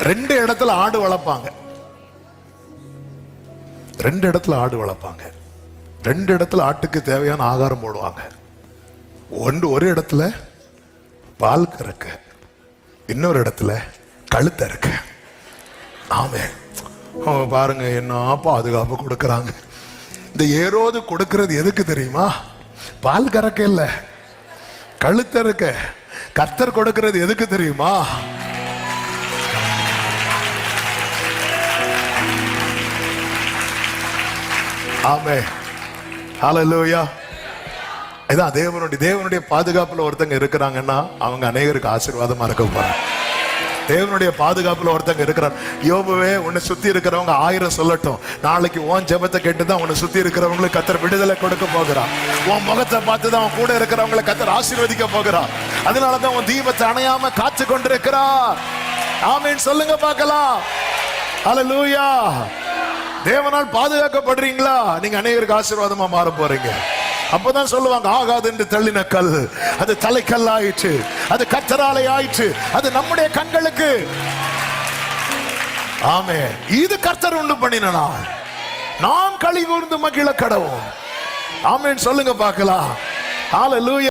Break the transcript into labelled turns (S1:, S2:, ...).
S1: ரெண்டு இடத்துல ஆடு வளர்ப்பாங்க. ரெண்டு இடத்துல ஆடு வளர்ப்பாங்க. ரெண்டு இடத்துல ஆட்டுக்கு தேவையான ஆகாரம் போடுவாங்க. ஒரு இடத்துல பால் கறக்க, இன்னொரு இடத்துல கழுத்த இருக்க. ஆமே, பாருங்க என்ன பாதுகாப்பு கொடுக்கறாங்க. இந்த ஏரோது கொடுக்கிறது எதுக்கு தெரியுமா? பால் கறக்க இல்ல, கழுத்த இருக்க. கர்த்தர் கொடுக்கிறது எதுக்கு தெரியுமா? ஆமே, ஹல்லேலூயா. இதான் தேவனுடைய பாதுகாப்புல ஒருத்தங்க இருக்கிறாங்கன்னா அவங்க அநேகருக்கு ஆசீர்வாதமா இருக்க போறாங்க. தேவனுடைய பாதுகாப்புல ஒருத்தங்க இருக்கிறார். யோபுவே, உன்னை சுத்தி இருக்கிறவங்க 1000 சொல்லட்டும், நாளைக்கு உன் ஜெபத்தை கேட்டுதான் உன்னை சுத்தி இருக்கிறவங்களுக்கு கர்த்தர் விடுதலை கொடுக்க போகிறார். உன் முகத்தை பார்த்துதான் உன் கூட இருக்கிறவங்களை கர்த்தர் ஆசீர்வதிக்க போகிறார். அதனாலதான் உன் தீபத்தை அணையாம காத்து கொண்டிருக்கிறார். ஆமென் சொல்லுங்க பார்க்கலாம். ஹல்லேலூயா. தேவனால் பாதுகாக்கப்படுறீங்களா? நீங்க அநேகருக்கு ஆசீர்வாதமா மாற போறீங்க. அப்பதான் சொல்லுவாங்க, ஆகாது என்று தள்ளின கல் அது தலைக்கல் ஆயிற்று, அது கர்த்தராலே ஆயிற்று, அது நம்முடைய கண்களுக்கு. ஆமே, இது கர்த்தர் உண்டு பண்ணின நாள், நாம் களி கூர்ந்து மகிழ கடவோம். ஆமென் சொல்லுங்க பார்க்கலாம். ஹல்லேலூயா.